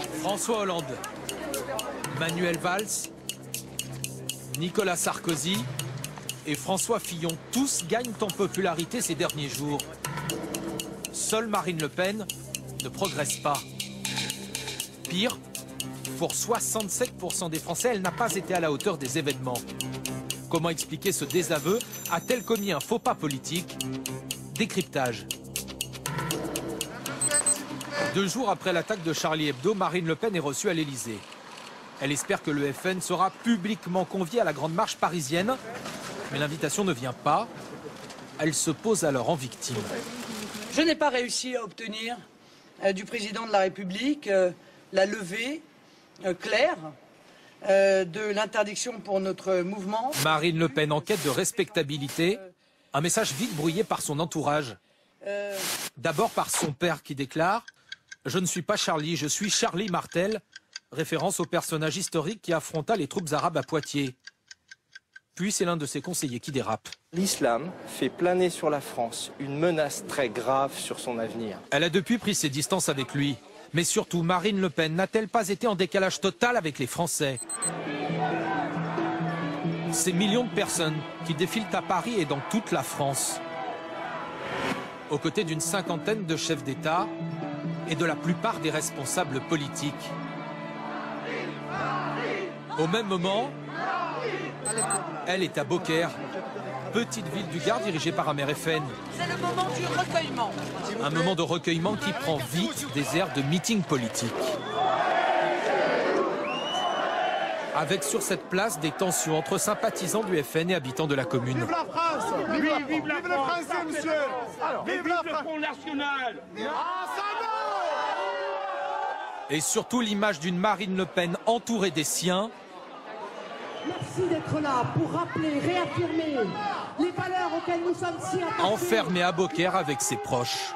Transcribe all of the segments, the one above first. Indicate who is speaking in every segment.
Speaker 1: François Hollande, Manuel Valls, Nicolas Sarkozy et François Fillon, tous gagnent en popularité ces derniers jours. Seule Marine Le Pen ne progresse pas. Pire, pour 67% des Français, elle n'a pas été à la hauteur des événements. Comment expliquer ce désaveu? A-t-elle commis un faux pas politique? Décryptage. 2 jours après l'attaque de Charlie Hebdo, Marine Le Pen est reçue à l'Élysée. Elle espère que le FN sera publiquement convié à la grande marche parisienne. Mais l'invitation ne vient pas. Elle se pose alors en victime.
Speaker 2: Je n'ai pas réussi à obtenir du président de la République la levée claire de l'interdiction pour notre mouvement.
Speaker 1: Marine Le Pen en quête de respectabilité. Un message vite brouillé par son entourage. D'abord par son père qui déclare « Je ne suis pas Charlie, je suis Charlie Martel », référence au personnage historique qui affronta les troupes arabes à Poitiers. Puis c'est l'un de ses conseillers qui dérape.
Speaker 3: L'islam fait planer sur la France une menace très grave sur son avenir.
Speaker 1: Elle a depuis pris ses distances avec lui. Mais surtout, Marine Le Pen n'a-t-elle pas été en décalage total avec les Français? Ces millions de personnes qui défilent à Paris et dans toute la France, aux côtés d'une 50aine de chefs d'État et de la plupart des responsables politiques. Au même moment, elle est à Beaucaire, petite ville du Gard dirigée par un maire FN.
Speaker 2: C'est le moment du recueillement.
Speaker 1: Un moment de recueillement qui prend vite des airs de meeting politique. Avec sur cette place des tensions entre sympathisants du FN et habitants de la commune.
Speaker 4: Vive la France! Vive les Français, monsieur! Vive le Front National!
Speaker 1: Et surtout l'image d'une Marine Le Pen entourée des siens.
Speaker 5: Merci d'être là pour rappeler, réaffirmer les valeurs auxquelles nous sommes si attachés.
Speaker 1: Enfermée à Beaucaire avec ses proches.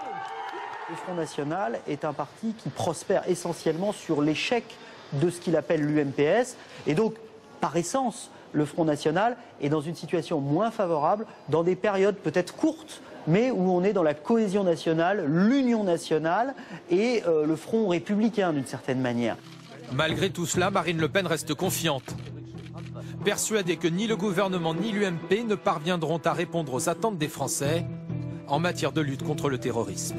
Speaker 6: Le Front National est un parti qui prospère essentiellement sur l'échec de ce qu'il appelle l'UMPS. Et donc, par essence, le Front National est dans une situation moins favorable, dans des périodes peut-être courtes, mais où on est dans la cohésion nationale, l'union nationale et le Front républicain d'une certaine manière.
Speaker 1: Malgré tout cela, Marine Le Pen reste confiante. Persuadée que ni le gouvernement ni l'UMP ne parviendront à répondre aux attentes des Français en matière de lutte contre le terrorisme.